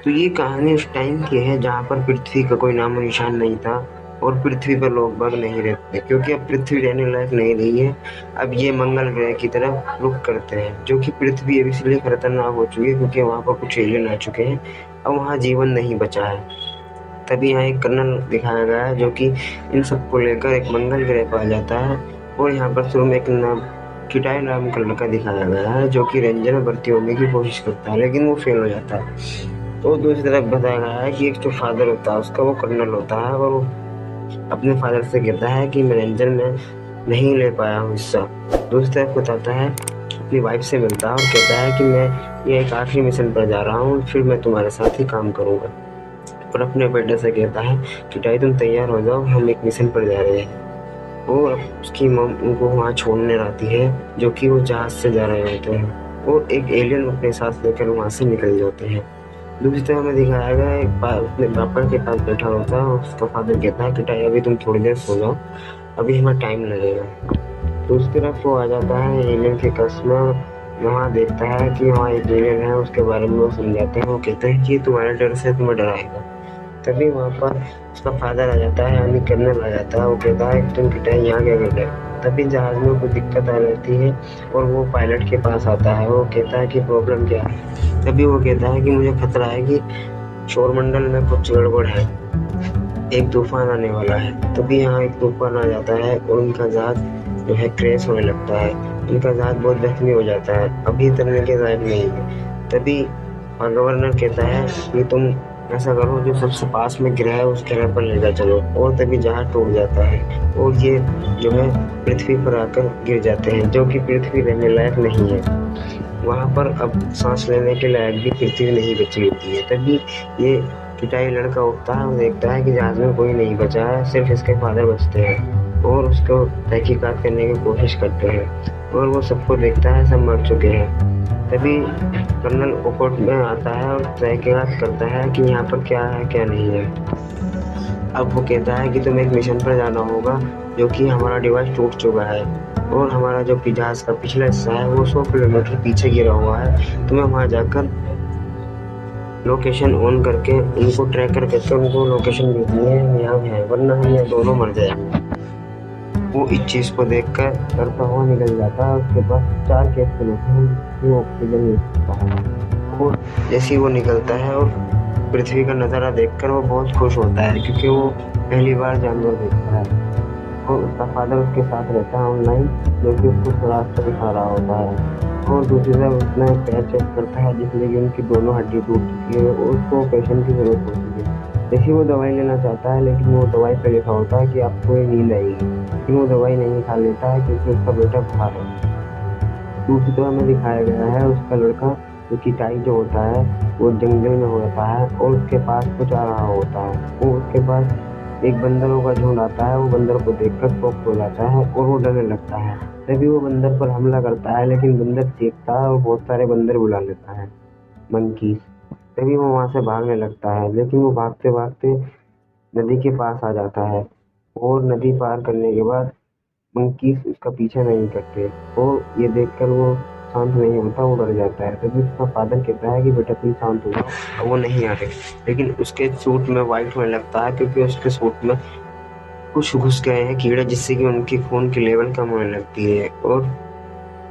तो ये कहानी उस टाइम की है जहाँ पर पृथ्वी का कोई नामो निशान नहीं था और पृथ्वी पर लोग बाग नहीं रहते, क्योंकि अब पृथ्वी रहने लायक नहीं रही है। अब ये मंगल ग्रह की तरफ रुख करते हैं, जो कि पृथ्वी अब इसलिए खतरनाक हो चुकी है क्योंकि वहाँ पर कुछ एलियन आ चुके हैं। अब वहाँ जीवन नहीं बचा है। तभी यहाँ एक कर्नल दिखाया गया है जो कि इन सबको लेकर एक मंगल ग्रह पर आ जाता है। और यहाँ पर शुरू में एक नाम किटाई नाम का लड़का दिखाया गया है जो कि रेंजर में भर्ती होने की कोशिश करता है, लेकिन वो फेल हो जाता है। तो दूसरी तरफ बताया गया है कि एक जो फादर होता है उसका, वो कर्नल होता है और वो अपने फादर से कहता है कि मैं रेंजर में नहीं ले पाया हूँ हिस्सा। दूसरी तरफ बताता है, अपनी वाइफ से मिलता है और कहता है कि मैं ये एक आखिरी मिशन पर जा रहा हूँ, फिर मैं तुम्हारे साथ ही काम करूँगा। और अपने बेटे से कहता है कि टाई तुम तैयार हो जाओ, हम एक मिशन पर जा रहे हैं। और उसकी मम उनको वहाँ छोड़ने आती है, जो कि वो जहाज से जा रहे होते हैं और एक एलियन अपने साथ लेकर वहाँ से निकल जाते हैं। दूसरी तरफ हमें दिखाया गया है, अपने पापा के पास बैठा होता है और उसका फादर कहता है कि टाई अभी तुम थोड़ी देर सो जाओ, अभी हमें टाइम लगेगा। दूसरी तरफ वो आ जाता है एलियन के कस्म में, वहाँ देखता है कि वहाँ एक एलियन है, उसके बारे में वो समझाते हैं। वो कहते हैं कि तुम्हारे डर से तुम्हें डराएगा। तभी वहाँ पर उसका फादर आ जाता है, यानी कर्नल आ जाता है। वो कहता है कि तुम किटाई यहाँ क्या कर रहे हो। तभी जहाज में कोई दिक्कत आ जाती है और वो पायलट के पास आता है। वो कहता है कि प्रॉब्लम क्या है। तभी वो कहता है कि मुझे खतरा है कि सौरमंडल में कुछ गड़बड़ है, एक तूफान आने वाला है। तभी यहाँ एक तूफान आ जाता है और उनका जहाज जो है क्रैश होने लगता है। उनका जहाज बहुत जख्मी हो जाता है, अभी तरने के लायक नहीं है। तभी गवर्नर कहता है कि तुम ऐसा करो, जो सबसे पास में ग्रह है उस ग्रह पर लेकर चलो। और तभी जहाज टूट जाता है और ये जो है पृथ्वी पर आकर गिर जाते हैं, जो कि पृथ्वी रहने लायक नहीं है। वहाँ पर अब सांस लेने के लायक भी पृथ्वी नहीं बची होती है। तभी ये पिटाई लड़का उठता है और देखता है कि जहाज में कोई नहीं बचा है, सिर्फ इसके फादर बचते हैं और उसको तहकीकात करने की कोशिश करते हैं। और वो सबको देखता है, सब मर चुके हैं। तभी कर्नल ओकोट में आता है और तहकीकात करता है कि यहाँ पर क्या है क्या नहीं है। अब वो कहता है कि तुम्हें एक मिशन पर जाना होगा, जो कि हमारा डिवाइस टूट चुका है और हमारा जो जहाज का पिछला हिस्सा है वो 100 किलोमीटर पीछे गिरा हुआ है। तुम्हें वहाँ जाकर लोकेशन ऑन करके उनको ट्रैकर करके उनको लोकेशन भेजनी है, यहाँ है, वरना हम यहाँ दोनों मर जाएंगे। वो इस चीज़ को देखकर डरता हुआ निकल जाता है। उसके पास 4 कैप्सूल होते हैं जिसमें वो ऑक्सीजन ले सकता है। और जैसे ही वो निकलता है और पृथ्वी का नज़ारा देखकर वो बहुत खुश होता है, क्योंकि वो पहली बार जानवर देखता है। और उसका फादर उसके साथ रहता है ऑनलाइन, जो कि उसको रास्ता दिखा रहा होता है। और दूसरी तरफ उसने पैर चेक करता है, जिसमें कि उनकी दोनों हड्डी टूट चुकी है और उसको ऑपरेशन की जरूरत होती है। देखिए वो दवाई लेना चाहता है, लेकिन वो दवाई पे लिखा होता है कि आपको ये नींद आएगी, लेकिन वो दवाई नहीं खा लेता है क्योंकि उसका बेटा बीमार है। दूसरी तरह हमें दिखाया गया है उसका लड़का, जो कि टाई जो होता है वो जंगल में होता है और उसके पास कुछ आ रहा होता है। वो उसके पास एक बंदरों का झुंड आता है। वो बंदर को देखकर शॉक हो जाता है और वो डरने लगता है। तभी वो बंदर पर हमला करता है, लेकिन बंदर चीखता है और बहुत सारे बंदर बुला लेता है, मंकीज। तभी वो वहाँ से भागने लगता है, लेकिन वो भागते भागते नदी के पास आ जाता है। और नदी पार करने के बाद मंकीज उसका पीछा नहीं करते और ये देखकर वो शांत नहीं होता, वो डर जाता है। तभी उसका फादर कहता है कि बेटा तुम शांत हो जाओ, और वो नहीं आ रहे। लेकिन उसके सूट में वाइट होने लगता है, क्योंकि उसके सूट में कुछ घुस गए हैं कीड़े, जिससे कि उनकी खून की लेवल कम होने लगती है और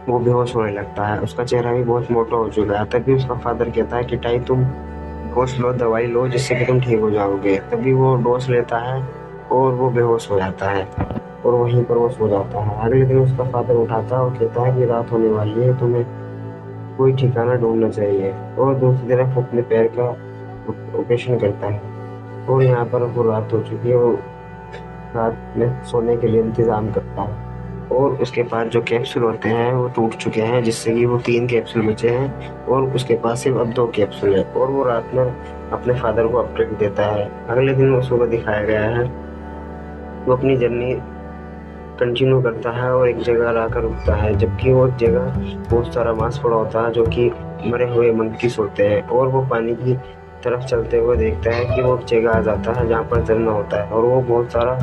वो बेहोश होने लगता है। उसका चेहरा भी बहुत मोटा हो चुका है। तभी उसका फादर कहता है कि टाई तुम डोज लो, दवाई लो, जिससे कि तुम ठीक हो जाओगे। तभी वो डोज लेता है और वो बेहोश हो जाता है और वहीं पर वो सो जाता है। अगले दिन उसका फादर उठाता है और कहता है कि रात होने वाली है, तुम्हें कोई ठिकाना ढूंढना चाहिए। और दूसरी तरफ अपने पैर का ऑपरेशन करता है और यहाँ पर वो रात हो चुकी है। वो रात में सोने के लिए इंतजाम करता है और उसके पास जो कैप्सूल होते हैं वो टूट चुके हैं, जिससे कि वो 3 कैप्सूल बचे हैं और उसके पास सिर्फ अब 2 कैप्सूल है। और वो रात में अपने फादर को अपडेट देता है। अगले दिन वो सुबह दिखाया गया है, वो अपनी जर्नी कंटिन्यू करता है और एक जगह आकर रुकता है, जबकि वो जगह बहुत सारा मांस पड़ा होता है, जो कि मरे हुए मंकीस होते हैं। और वो पानी की तरफ चलते हुए देखता है कि वो एक जगह आ जाता है जहाँ पर झरना होता है और वो बहुत सारा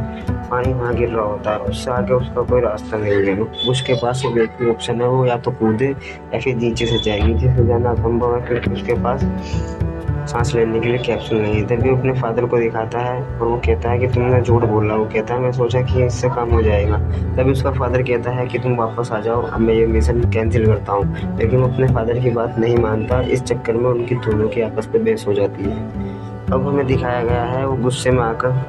पानी वहाँ गिर रहा होता है। उससे आगे उसका कोई रास्ता नहीं है। उसके पास सिर्फ एक ही ऑप्शन है, वो या तो कूदे या फिर नीचे से जाए। नीचे से जाना असंभव है, क्योंकि उसके पास सांस लेने के लिए कैप्सूल नहीं है। तभी वो अपने फादर को दिखाता है और वो कहता है कि तुमने झूठ बोला। वो कहता है मैं सोचा कि इससे काम हो जाएगा। तभी उसका फादर कहता है कि तुम वापस आ जाओ, अब मैं ये मिशन कैंसिल करता हूँ। लेकिन वो अपने फादर की बात नहीं मानता। इस चक्कर में उनकी दोनों की आपस में बहस हो जाती है। अब हमें दिखाया गया है वो गुस्से में आकर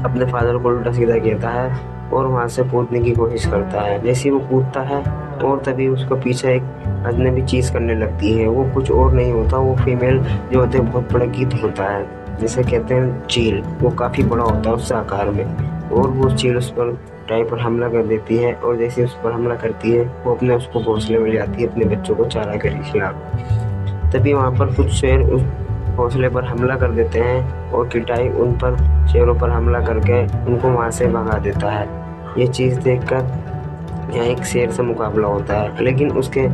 अपने फादर को उल्टा सीधा कहता है और वहाँ से कूदने की कोशिश करता है। जैसे ही वो कूदता है और तभी उसको पीछे एक अजनबी चीज़ करने लगती है। वो कुछ और नहीं होता, वो फीमेल जो होते हैं बहुत बड़ा कीट होता है जिसे कहते हैं चील। वो काफ़ी बड़ा होता है उससे आकार में, और वो चील उस पर टाई पर हमला कर देती है। और जैसे उस पर हमला करती है वो अपने उसको घोंसले में ले आती है अपने बच्चों को चारा के खिलाफ। तभी वहाँ पर कुछ शेर उस घोंसले पर हमला कर देते हैं और किटाई उन पर शेरों पर हमला करके उनको वहाँ से भगा देता है। ये चीज़ देखकर यहाँ एक शेर से मुकाबला होता है, लेकिन उसके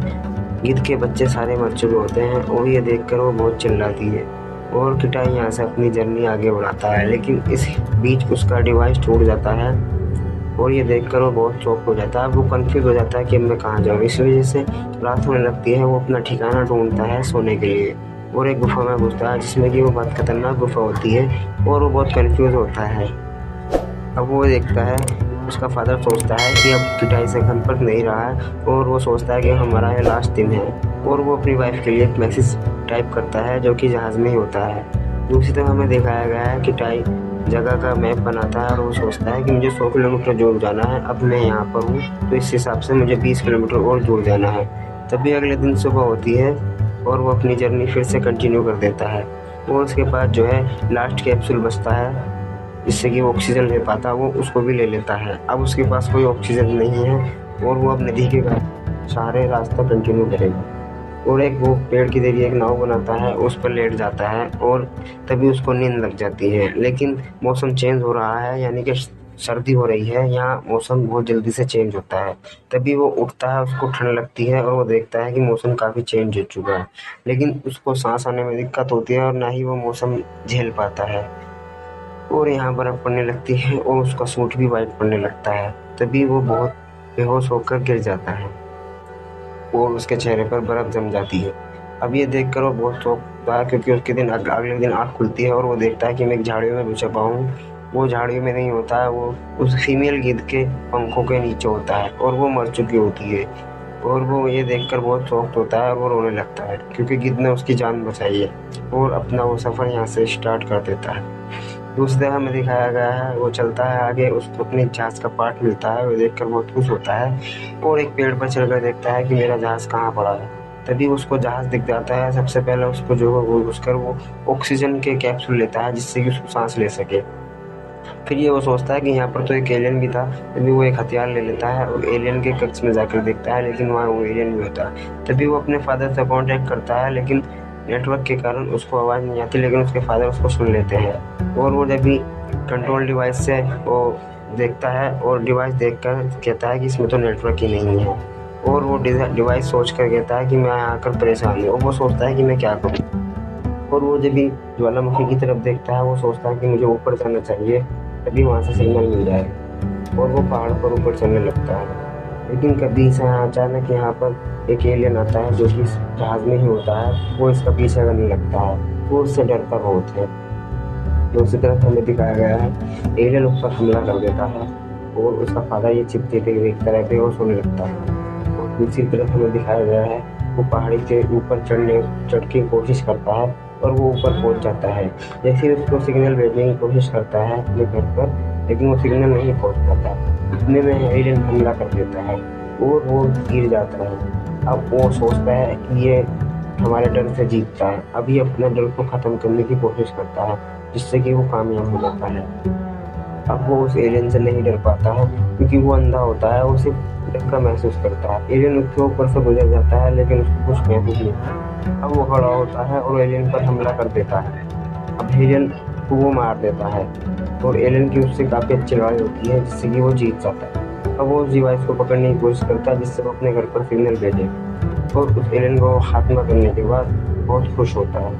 गिद्ध के बच्चे सारे मर चुके होते हैं और ये देखकर वो बहुत चिल्लाती है और किटाई यहाँ से अपनी जर्नी आगे बढ़ाता है। लेकिन इस बीच उसका डिवाइस टूट जाता है और ये देखकर वो बहुत चौंक हो जाता है। वो कंफ्यूज हो जाता है कि अब मैं कहाँ जाऊँ। इस वजह से रात होने लगती है। वो अपना ठिकाना ढूंढता है सोने के लिए और एक गुफा में घुसता है जिसमें कि वो बहुत खतरनाक गुफा होती है और वो बहुत कंफ्यूज होता है। अब वो देखता है, उसका फादर सोचता है कि अब किटाई से संपर्क नहीं रहा है और वो सोचता है कि हमारा ये लास्ट दिन है, और वो अपनी वाइफ के लिए एक मैसेज टाइप करता है जो कि जहाज़ में ही होता है। दूसरी तरफ हमें दिखाया गया है कि किटाई जगह का मैप बनाता है और वो सोचता है कि मुझे 100 किलोमीटर दूर जाना है। अब मैं यहाँ पर हूँ तो इस हिसाब से मुझे 20 किलोमीटर और दूर जाना है। तभी अगले दिन सुबह होती है और वो अपनी जर्नी फिर से कंटिन्यू कर देता है। और उसके पास जो है लास्ट कैप्सूल बचता है जिससे कि वो ऑक्सीजन ले पाता, वो उसको भी ले लेता है। अब उसके पास कोई ऑक्सीजन नहीं है और वो अब नदी के सहारे रास्ता कंटिन्यू करेगा और एक वो पेड़ के जरिए एक नाव बनाता है, उस पर लेट जाता है और तभी उसको नींद लग जाती है। लेकिन मौसम चेंज हो रहा है, यानी कि सर्दी हो रही है, यहाँ मौसम बहुत जल्दी से चेंज होता है। तभी वो उठता है, उसको ठंड लगती है और वो देखता है कि मौसम काफ़ी चेंज हो चुका है। लेकिन उसको सांस आने में दिक्कत होती है और ना ही वो मौसम झेल पाता है और यहाँ बर्फ़ पड़ने लगती है और उसका सूट भी वाइट पड़ने लगता है। तभी वो बहुत बेहोश होकर गिर जाता है और उसके चेहरे पर बर्फ़ जम जाती है। अब ये देखकर वो बहुत चौंकता है क्योंकि उसके दिन अगले दिन आँख खुलती है और वो देखता है कि मैं एक झाड़ियों में छुपा हूँ। वो झाड़ियों में नहीं होता है, वो उस फीमेल गिद्ध के पंखों के नीचे होता है और वो मर चुकी होती है। और वो ये देखकर बहुत शॉक्ड होता है और वो रोने लगता है क्योंकि गिद्ध ने उसकी जान बचाई है और अपना वो सफ़र यहाँ से स्टार्ट कर देता है। दूसरी तरह हमें दिखाया गया है वो चलता है आगे, उसको अपने जहाज़ का पार्ट मिलता है। वो देखकर बहुत खुश होता है और एक पेड़ पर चढ़कर देखता है कि मेरा जहाज़ कहाँ पड़ा है। तभी उसको जहाज़ दिख जाता है। सबसे पहले उसको जो है वो घुसकर वो ऑक्सीजन के कैप्सूल लेता है जिससे कि उसको सांस ले सके। फिर ये वो सोचता है कि यहाँ पर तो एक एलियन भी था। तभी वो एक हथियार ले लेता है और एलियन के कक्ष में जाकर देखता है, लेकिन वहाँ वो एलियन भी होता है। तभी वो अपने फादर से कांटेक्ट करता है, लेकिन नेटवर्क के कारण उसको आवाज़ नहीं आती, लेकिन उसके फादर उसको सुन लेते हैं। और वो जब भी कंट्रोल डिवाइस से वो देखता है और डिवाइस देखकर कहता है कि इसमें तो नेटवर्क ही नहीं है। और वो डिवाइस सोच कर कहता है कि मैं यहाँ आकर परेशान हूँ, और वो सोचता है कि मैं क्या करूँ। और वो जब भी ज्वालामुखी की तरफ देखता है वो सोचता है कि मुझे ऊपर जाना चाहिए, तभी वहाँ से सिग्नल मिल जाएगा और वो पहाड़ पर ऊपर चलने लगता है। लेकिन कभी से अचानक यहाँ पर एक एलियन आता है जो कि जहाज़ में ही होता है। वो इसका पीछा करने लगता है, वो उससे डरता बहुत है। दूसरी तरफ हमें दिखाया गया है एलियन उस पर हमला कर देता है और उसका फादर ये चिप देखता रहता है और सोने लगता है। और दूसरी तरफ हमें दिखाया गया है वो पहाड़ी के ऊपर चढ़ की कोशिश करता है और वो ऊपर पहुंच जाता है। जैसे ही उसको सिग्नल भेजने की कोशिश करता है अपने घर पर, लेकिन वो सिग्नल नहीं पहुंच पाता। इतने में एलियन हमला कर देता है और वो गिर जाता है। अब वो सोचता है कि ये हमारे डर से जीतता है। अब ये अपने डर को ख़त्म करने की कोशिश करता है जिससे कि वो कामयाब हो जाता है। अब वो उस एलियन से नहीं डर पाता है क्योंकि वो अंधा होता है, वो सिर्फ डर का महसूस करता है। एलियन उसके ऊपर से गुजर जाता है लेकिन उसको कुछ महसूस नहीं होता। अब वो खड़ा होता है और एलियन पर हमला कर देता है। अब एलियन को वो मार देता है और एलियन की उससे काफ़ी अच्छी लड़ाई होती है जिससे कि वो जीत जाता है। अब वो उस डिवाइस को पकड़ने की कोशिश करता है जिससे वो अपने घर पर सिग्नल भेजे और उस एलियन को खात्मा करने के बाद बहुत खुश होता है।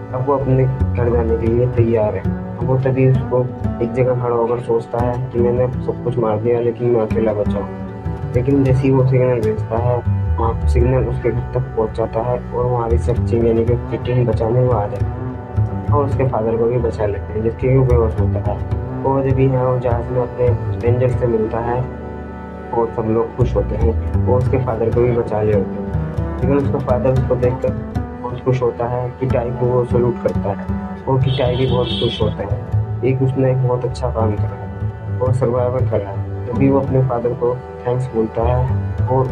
अब वो अपने घर जाने के लिए तैयार है। अब वो तभी उसको एक जगह खड़ा होकर सोचता है कि मैंने सब कुछ मार दिया लेकिन मैं अकेला बचा हूँ। लेकिन जैसे ही वो सिग्नल भेजता है वहाँ सिग्नल उसके घर तक पहुँच जाता है और वहाँ रिसर्चिंग यानी कि उसकी टीम बचाने वो आ जाती है और उसके फादर को भी बचा लेते हैं, जिसके वो बेहोश होता है। और जब यहाँ वो जहाज में अपने स्ट्रेंजर से मिलता है और सब लोग खुश होते हैं और उसके फादर को भी बचा ले होते हैं। लेकिन उसका फादर उसको देखकर बहुत खुश होता है, किटाई को वो सल्यूट करता है और किटाई भी बहुत खुश होता है। एक उसने एक बहुत अच्छा काम करा है और सर्वाइवर करा है। तभी वो अपने फादर को थैंक्स बोलता है और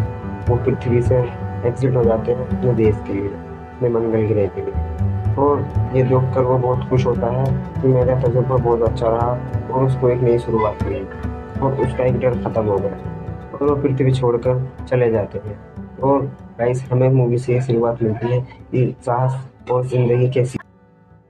वो पृथ्वी से एग्जिट हो जाते हैं अपने देश के लिए, अपने मंगल ग्रह के लिए। और ये देखकर वो बहुत खुश होता है कि मेरा तजुर्बा बहुत अच्छा रहा और उसको एक नई शुरुआत मिली और उसका एक डर खत्म हो गया और वो पृथ्वी छोड़कर चले जाते हैं। और गाइस, हमें मूवी से ये शुरुआत मिलती है कि साहस और जिंदगी कैसी